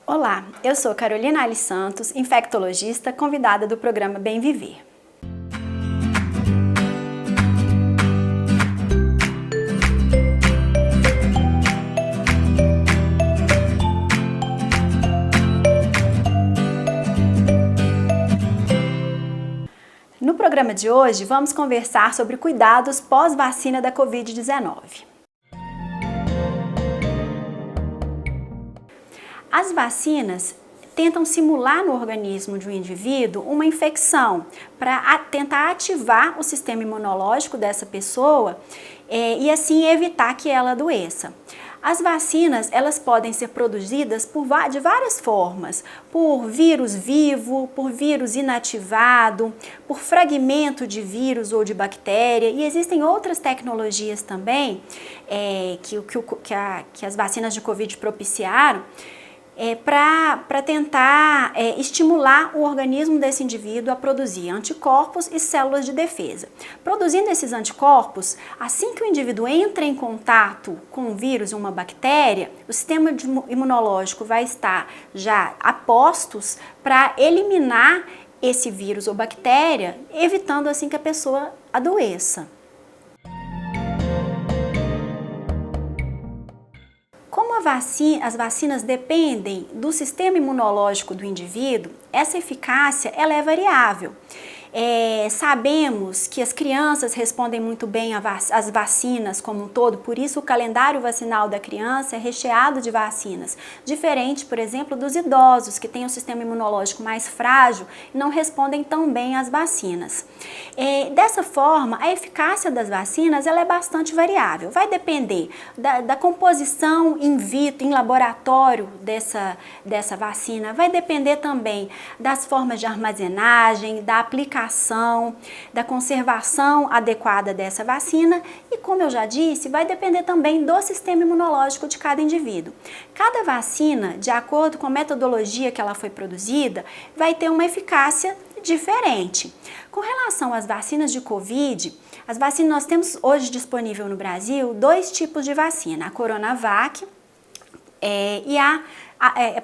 Olá, eu sou Carolina Ali Santos, infectologista, convidada do programa Bem Viver. No programa de hoje, vamos conversar sobre cuidados pós-vacina da Covid-19. As vacinas tentam simular no organismo de um indivíduo uma infecção para tentar ativar o sistema imunológico dessa pessoa e assim evitar que ela adoeça. As vacinas, elas podem ser produzidas de várias formas, por vírus vivo, por vírus inativado, por fragmento de vírus ou de bactéria, e existem outras tecnologias também que as vacinas de Covid propiciaram, para tentar estimular o organismo desse indivíduo a produzir anticorpos e células de defesa. Produzindo esses anticorpos, assim que o indivíduo entra em contato com um vírus ou uma bactéria, o sistema imunológico vai estar já a postos para eliminar esse vírus ou bactéria, evitando assim que a pessoa adoeça. Como as vacinas dependem do sistema imunológico do indivíduo, essa eficácia ela é variável. Sabemos que as crianças respondem muito bem às vacinas como um todo, por isso o calendário vacinal da criança é recheado de vacinas, diferente, por exemplo, dos idosos que têm o sistema imunológico mais frágil e não respondem tão bem às vacinas. Dessa forma, a eficácia das vacinas ela é bastante variável, vai depender da composição in vitro, em laboratório dessa vacina, vai depender também das formas de armazenagem, da aplicação, da conservação adequada dessa vacina e, como eu já disse, vai depender também do sistema imunológico de cada indivíduo. Cada vacina, de acordo com a metodologia que ela foi produzida, vai ter uma eficácia diferente. Com relação às vacinas de Covid, nós temos hoje disponível no Brasil dois tipos de vacina, a Coronavac e a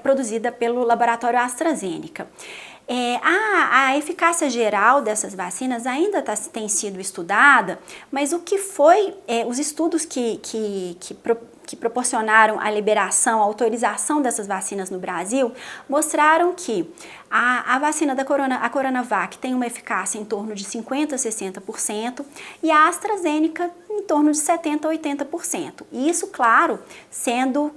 produzida pelo laboratório AstraZeneca. A eficácia geral dessas vacinas ainda tem sido estudada, mas os estudos que proporcionaram a liberação, a autorização dessas vacinas no Brasil, mostraram que a vacina a Coronavac tem uma eficácia em torno de 50% a 60% e a AstraZeneca em torno de 70% a 80%. E isso, claro, sendo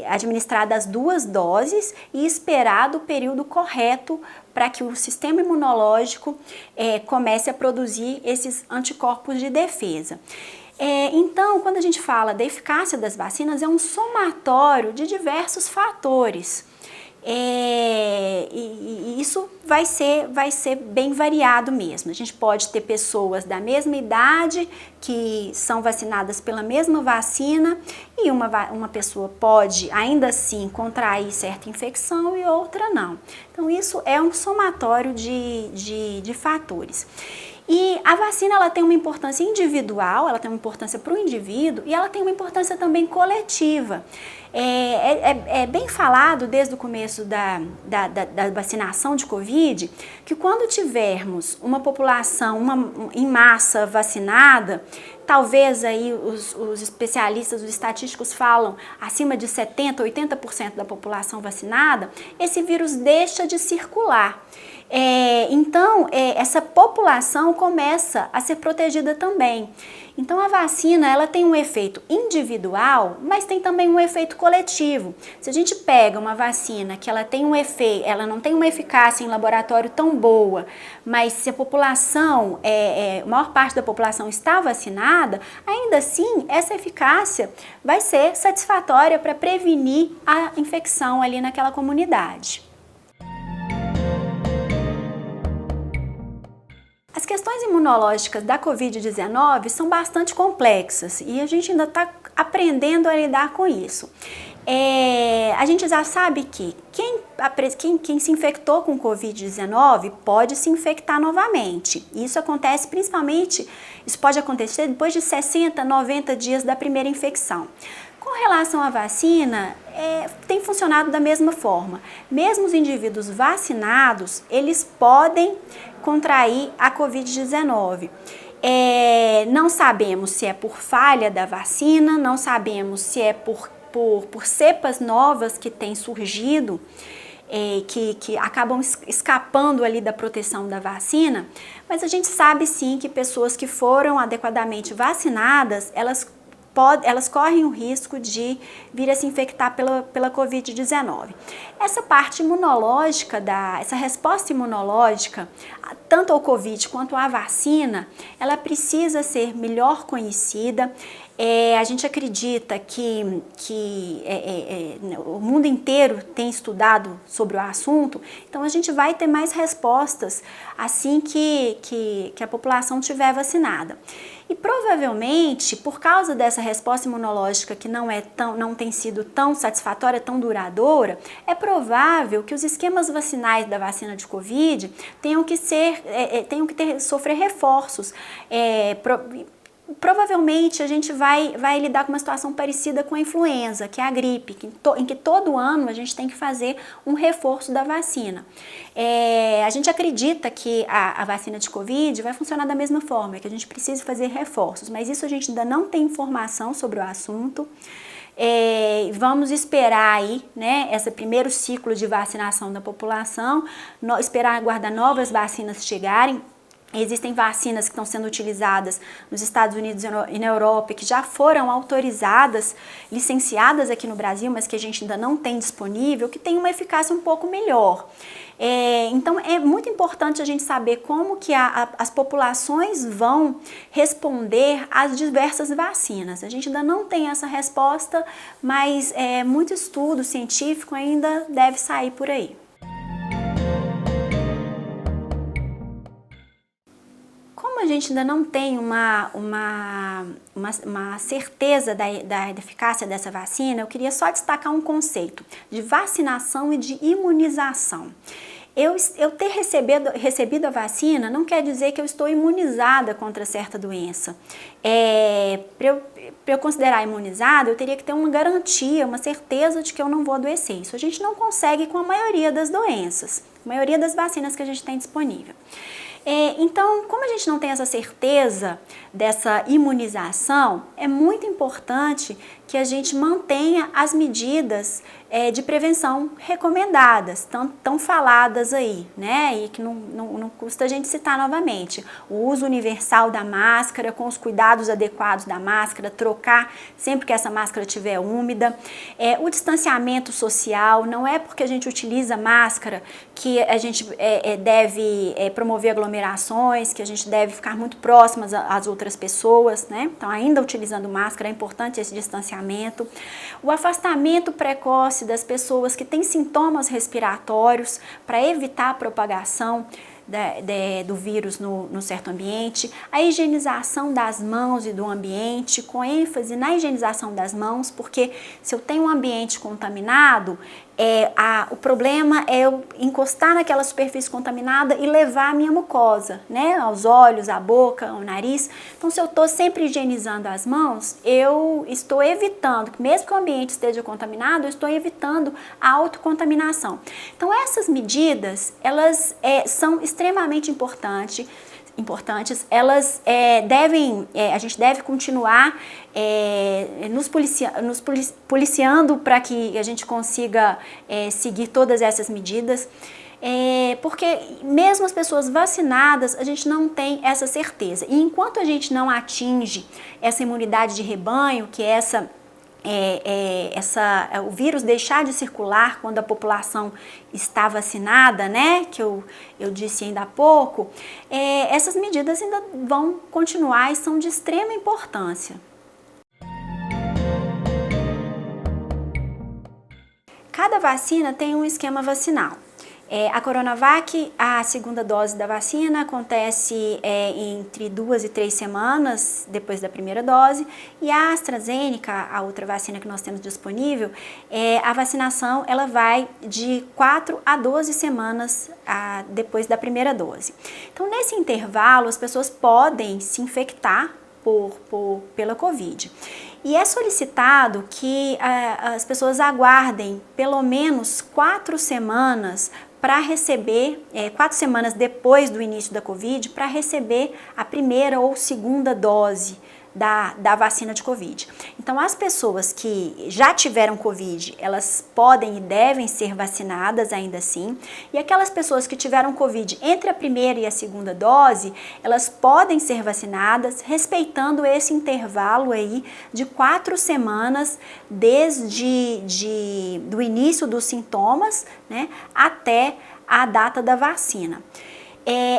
administradas as duas doses e esperado o período correto para que o sistema imunológico comece a produzir esses anticorpos de defesa. Então, quando a gente fala da eficácia das vacinas, é um somatório de diversos fatores. E isso vai ser bem variado mesmo. A gente pode ter pessoas da mesma idade que são vacinadas pela mesma vacina e uma pessoa pode ainda assim contrair certa infecção e outra não. Então isso é um somatório de fatores. E a vacina ela tem uma importância individual, ela tem uma importância para o indivíduo e ela tem uma importância também coletiva. É bem falado desde o começo da vacinação de Covid que quando tivermos uma população em massa vacinada, talvez aí os especialistas, os estatísticos falam acima de 70%, 80% da população vacinada, esse vírus deixa de circular. Então, essa população começa a ser protegida também. Então, a vacina ela tem um efeito individual, mas tem também um efeito coletivo. Se a gente pega uma vacina que ela tem ela não tem uma eficácia em laboratório tão boa, mas se a população, a maior parte da população está vacinada, ainda assim, essa eficácia vai ser satisfatória para prevenir a infecção ali naquela comunidade. As questões imunológicas da Covid-19 são bastante complexas e a gente ainda está aprendendo a lidar com isso. A gente já sabe que quem se infectou com Covid-19 pode se infectar novamente. Isso acontece principalmente, isso pode acontecer depois de 60, 90 dias da primeira infecção. Com relação à vacina, tem funcionado da mesma forma. Mesmo os indivíduos vacinados, eles podem contrair a Covid-19. Não sabemos se é por falha da vacina, não sabemos se é por cepas novas que têm surgido, que acabam escapando ali da proteção da vacina, mas a gente sabe sim que pessoas que foram adequadamente vacinadas, elas correm o risco de vir a se infectar pela Covid-19. Essa parte imunológica, essa resposta imunológica, tanto ao Covid quanto à vacina, ela precisa ser melhor conhecida. A gente acredita que o mundo inteiro tem estudado sobre o assunto, então a gente vai ter mais respostas assim que a população estiver vacinada. E provavelmente, por causa dessa resposta imunológica que não tem sido tão satisfatória, tão duradoura, é provável que os esquemas vacinais da vacina de Covid tenham que sofrer reforços. Provavelmente a gente vai lidar com uma situação parecida com a influenza, que é a gripe, em que todo ano a gente tem que fazer um reforço da vacina. A gente acredita que a vacina de Covid vai funcionar da mesma forma, que a gente precisa fazer reforços, mas isso a gente ainda não tem informação sobre o assunto. Vamos esperar aí, né, esse primeiro ciclo de vacinação da população, esperar aguardar novas vacinas chegarem. Existem vacinas que estão sendo utilizadas nos Estados Unidos e na Europa, que já foram autorizadas, licenciadas aqui no Brasil, mas que a gente ainda não tem disponível, que tem uma eficácia um pouco melhor. Então é muito importante a gente saber como que as populações vão responder às diversas vacinas. A gente ainda não tem essa resposta, mas muito estudo científico ainda deve sair por aí. Como a gente ainda não tem uma certeza da eficácia dessa vacina, eu queria só destacar um conceito de vacinação e de imunização. Eu ter recebido a vacina não quer dizer que eu estou imunizada contra certa doença. Para eu considerar imunizada, eu teria que ter uma garantia, uma certeza de que eu não vou adoecer. Isso a gente não consegue com a maioria das doenças, a maioria das vacinas que a gente tem disponível. Então, como a gente não tem essa certeza dessa imunização, é muito importante que a gente mantenha as medidas de prevenção recomendadas, tão faladas aí, né? E que não custa a gente citar novamente. O uso universal da máscara, com os cuidados adequados da máscara, trocar sempre que essa máscara estiver úmida. O distanciamento social, não é porque a gente utiliza máscara que a gente deve promover aglomerações, que a gente deve ficar muito próximas às outras pessoas, né? Então, ainda utilizando máscara, é importante esse distanciamento. O afastamento precoce das pessoas que têm sintomas respiratórios para evitar a propagação do vírus no certo ambiente, a higienização das mãos e do ambiente, com ênfase na higienização das mãos, porque se eu tenho um ambiente contaminado, o problema é eu encostar naquela superfície contaminada e levar a minha mucosa, né, aos olhos, à boca, ao nariz. Então, se eu estou sempre higienizando as mãos, eu estou evitando, mesmo que o ambiente esteja contaminado, eu estou evitando a autocontaminação. Então, essas medidas, elas são extremamente importantes, elas a gente deve continuar nos policiando para que a gente consiga seguir todas essas medidas, porque mesmo as pessoas vacinadas, a gente não tem essa certeza. E enquanto a gente não atinge essa imunidade de rebanho, que é o vírus deixar de circular quando a população está vacinada, né, que eu disse ainda há pouco, essas medidas ainda vão continuar e são de extrema importância. Cada vacina tem um esquema vacinal. A Coronavac, a segunda dose da vacina, acontece entre 2 e 3 semanas depois da primeira dose, e a AstraZeneca, a outra vacina que nós temos disponível, a vacinação ela vai de 4 a 12 semanas depois da primeira dose. Então, nesse intervalo, as pessoas podem se infectar pela Covid. E é solicitado que as pessoas aguardem pelo menos 4 semanas para receber, 4 semanas depois do início da Covid, para receber a primeira ou segunda dose da vacina de Covid. Então, as pessoas que já tiveram Covid, elas podem e devem ser vacinadas ainda assim, e aquelas pessoas que tiveram Covid entre a primeira e a segunda dose, elas podem ser vacinadas respeitando esse intervalo aí de 4 semanas desde do início dos sintomas, né, até a data da vacina.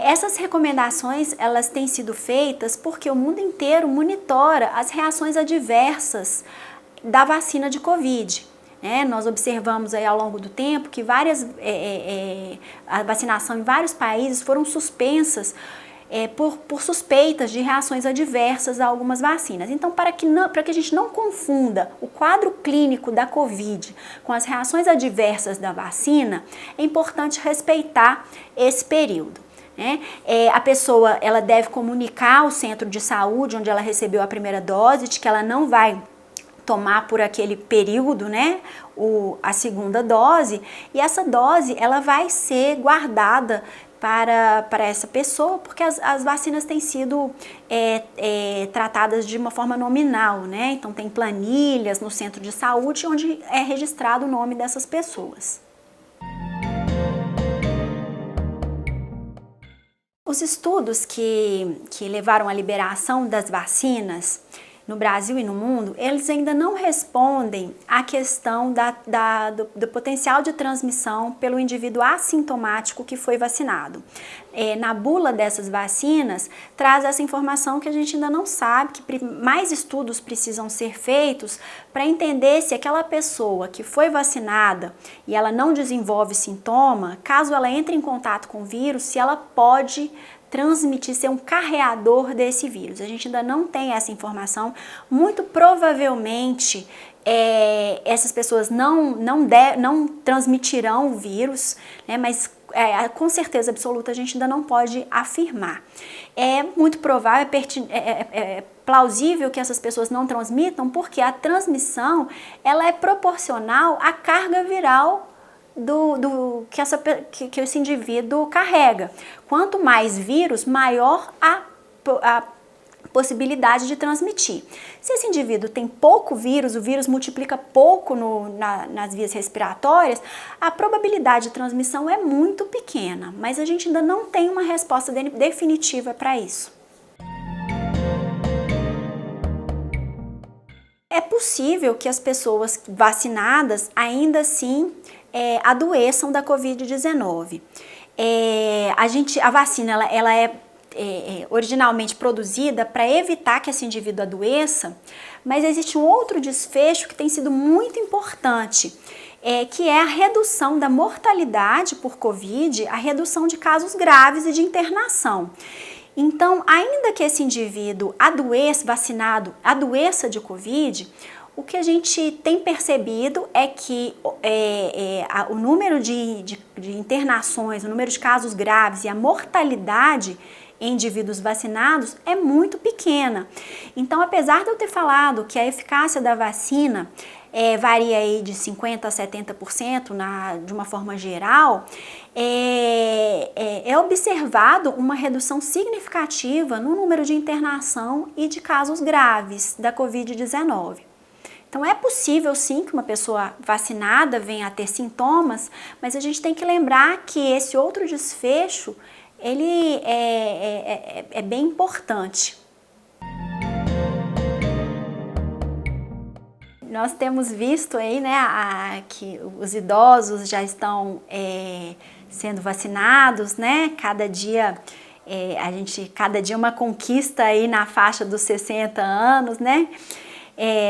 Essas recomendações, elas têm sido feitas porque o mundo inteiro monitora as reações adversas da vacina de Covid. Nós observamos aí ao longo do tempo que a vacinação em vários países foram suspensas por suspeitas de reações adversas a algumas vacinas. Então, para que a gente não confunda o quadro clínico da Covid com as reações adversas da vacina, é importante respeitar esse período. A pessoa, ela deve comunicar ao centro de saúde onde ela recebeu a primeira dose de que ela não vai tomar por aquele período, a segunda dose, e essa dose ela vai ser guardada para essa pessoa, porque as vacinas têm sido tratadas de uma forma nominal, Então tem planilhas no centro de saúde onde é registrado o nome dessas pessoas. Os estudos que levaram à liberação das vacinas no Brasil e no mundo, eles ainda não respondem à questão do potencial de transmissão pelo indivíduo assintomático que foi vacinado. Na bula dessas vacinas, traz essa informação que a gente ainda não sabe, que mais estudos precisam ser feitos para entender se aquela pessoa que foi vacinada e ela não desenvolve sintoma, caso ela entre em contato com o vírus, se ela pode transmitir, ser um carreador desse vírus. A gente ainda não tem essa informação. Muito provavelmente essas pessoas não transmitirão o vírus, mas com certeza absoluta a gente ainda não pode afirmar. É muito provável, é plausível que essas pessoas não transmitam, porque a transmissão ela é proporcional à carga viral que esse indivíduo carrega. Quanto mais vírus, maior a possibilidade de transmitir. Se esse indivíduo tem pouco vírus, o vírus multiplica pouco nas vias respiratórias, a probabilidade de transmissão é muito pequena, mas a gente ainda não tem uma resposta definitiva para isso. É possível que as pessoas vacinadas ainda assim adoeçam da Covid-19. A vacina ela é originalmente produzida para evitar que esse indivíduo adoeça, mas existe um outro desfecho que tem sido muito importante, que é a redução da mortalidade por Covid, a redução de casos graves e de internação. Então, ainda que esse indivíduo vacinado adoeça de Covid, o que a gente tem percebido é que o número de internações, o número de casos graves e a mortalidade em indivíduos vacinados é muito pequena. Então, apesar de eu ter falado que a eficácia da vacina varia aí de 50% a 70% de uma forma geral, é observado uma redução significativa no número de internação e de casos graves da Covid-19. Então é possível sim que uma pessoa vacinada venha a ter sintomas, mas a gente tem que lembrar que esse outro desfecho, ele é bem importante. Nós temos visto aí, que os idosos já estão sendo vacinados, Cada dia cada dia uma conquista aí na faixa dos 60 anos,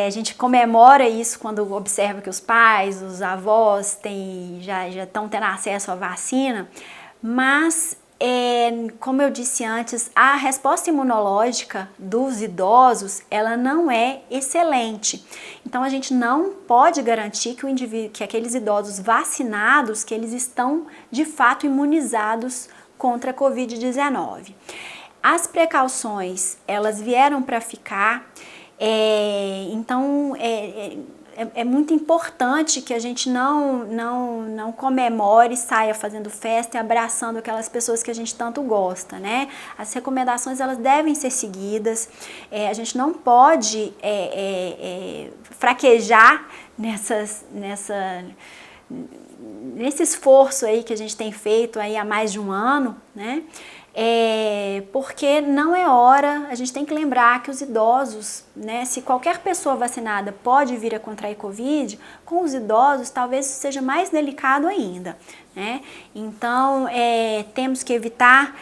A gente comemora isso quando observa que os pais, os avós já estão tendo acesso à vacina, mas como eu disse antes, a resposta imunológica dos idosos, ela não é excelente. Então a gente não pode garantir que aqueles idosos vacinados, que eles estão de fato imunizados contra a Covid-19. As precauções, elas vieram para ficar. Então, é muito importante que a gente não comemore, saia fazendo festa e abraçando aquelas pessoas que a gente tanto gosta, né? As recomendações, elas devem ser seguidas, a gente não pode fraquejar nesse esforço aí que a gente tem feito aí há mais de um ano, né? Porque não é hora, a gente tem que lembrar que os idosos, né, se qualquer pessoa vacinada pode vir a contrair Covid, com os idosos talvez seja mais delicado ainda, né? Então, temos que evitar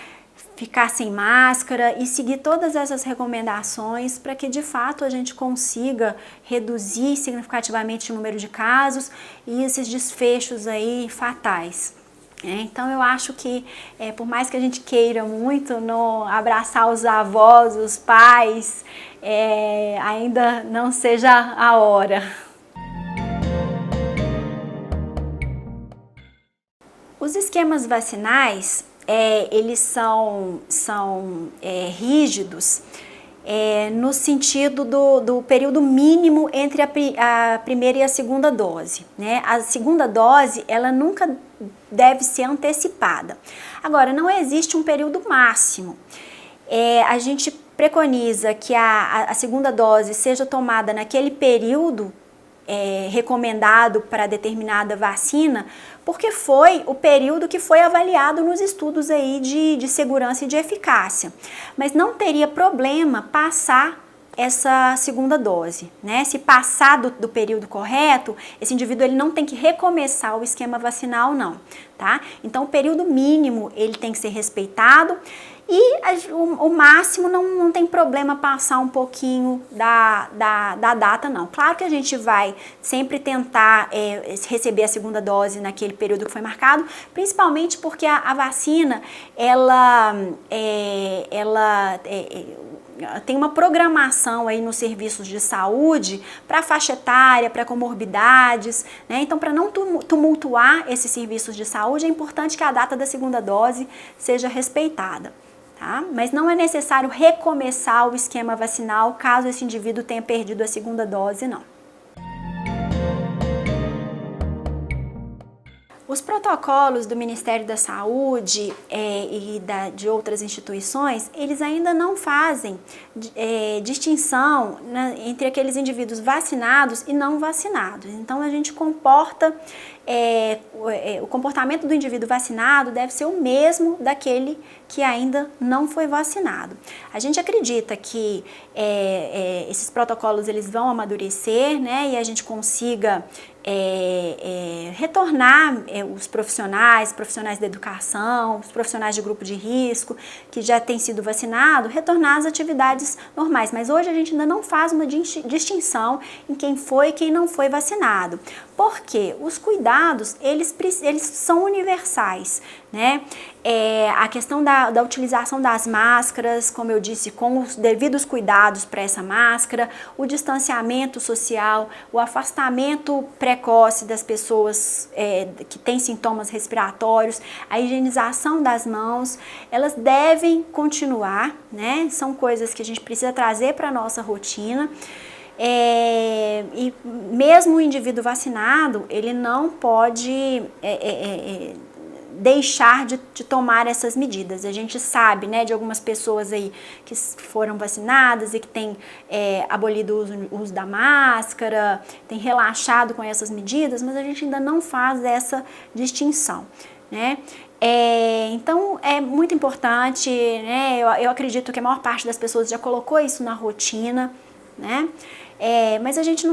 ficar sem máscara e seguir todas essas recomendações para que de fato a gente consiga reduzir significativamente o número de casos e esses desfechos aí fatais. Então eu acho que por mais que a gente queira muito abraçar os avós, os pais, ainda não seja a hora. Os esquemas vacinais, eles são rígidos no sentido do período mínimo entre a primeira e a segunda dose, né? A segunda dose, ela nunca deve ser antecipada. Agora, não existe um período máximo. A gente preconiza que a segunda dose seja tomada naquele período recomendado para determinada vacina, porque foi o período que foi avaliado nos estudos aí de segurança e de eficácia. Mas não teria problema passar essa segunda dose, né? Se passar do período correto, esse indivíduo ele não tem que recomeçar o esquema vacinal, não, tá? Então o período mínimo ele tem que ser respeitado e o máximo não tem problema passar um pouquinho da data, não. Claro que a gente vai sempre tentar receber a segunda dose naquele período que foi marcado, principalmente porque a vacina, ela tem uma programação aí nos serviços de saúde para faixa etária, para comorbidades, né? Então, para não tumultuar esses serviços de saúde, é importante que a data da segunda dose seja respeitada, tá? Mas não é necessário recomeçar o esquema vacinal caso esse indivíduo tenha perdido a segunda dose, não. Os protocolos do Ministério da Saúde e de outras instituições, eles ainda não fazem distinção entre aqueles indivíduos vacinados e não vacinados. Então, a gente o comportamento do indivíduo vacinado deve ser o mesmo daquele que ainda não foi vacinado. A gente acredita que esses protocolos eles vão amadurecer, né, e a gente consiga retornar os profissionais da educação, os profissionais de grupo de risco que já têm sido vacinados, retornar às atividades normais. Mas hoje a gente ainda não faz uma distinção em quem foi e quem não foi vacinado. Porque os cuidados, eles são universais, né? A questão da utilização das máscaras, como eu disse, com os devidos cuidados para essa máscara, o distanciamento social, o afastamento precoce das pessoas que têm sintomas respiratórios, a higienização das mãos, elas devem continuar, né? São coisas que a gente precisa trazer para a nossa rotina. E mesmo o indivíduo vacinado, ele não pode deixar de tomar essas medidas. A gente sabe, né, de algumas pessoas aí que foram vacinadas e que têm abolido o uso da máscara, têm relaxado com essas medidas, mas a gente ainda não faz essa distinção, né? Então é muito importante, né? Eu acredito que a maior parte das pessoas já colocou isso na rotina, né? Mas a gente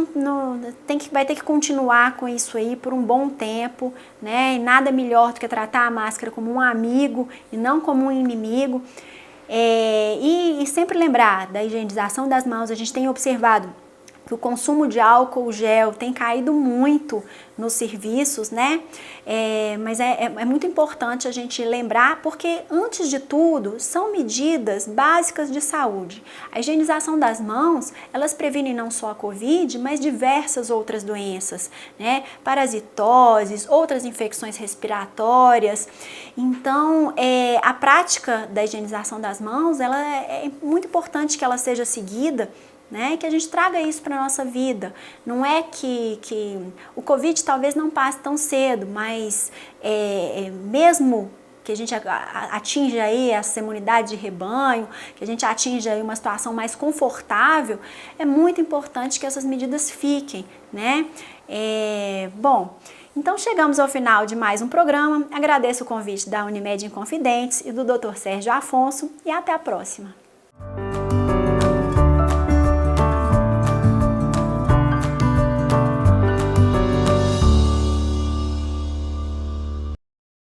vai ter que continuar com isso aí por um bom tempo, né? E nada melhor do que tratar a máscara como um amigo e não como um inimigo. E sempre lembrar da higienização das mãos. A gente tem observado que o consumo de álcool gel tem caído muito nos serviços, né? Mas é muito importante a gente lembrar, porque antes de tudo são medidas básicas de saúde. A higienização das mãos, elas previnem não só a Covid, mas diversas outras doenças, né? Parasitoses, outras infecções respiratórias. Então, a prática da higienização das mãos, ela é muito importante que ela seja seguida, né? Que a gente traga isso para a nossa vida. Não é que o Covid talvez não passe tão cedo, mas mesmo que a gente atinja aí essa imunidade de rebanho, que a gente atinja aí uma situação mais confortável, é muito importante que essas medidas fiquem, né? Bom, então chegamos ao final de mais um programa. Agradeço o convite da Unimed Inconfidentes e do Dr. Sérgio Afonso e até a próxima.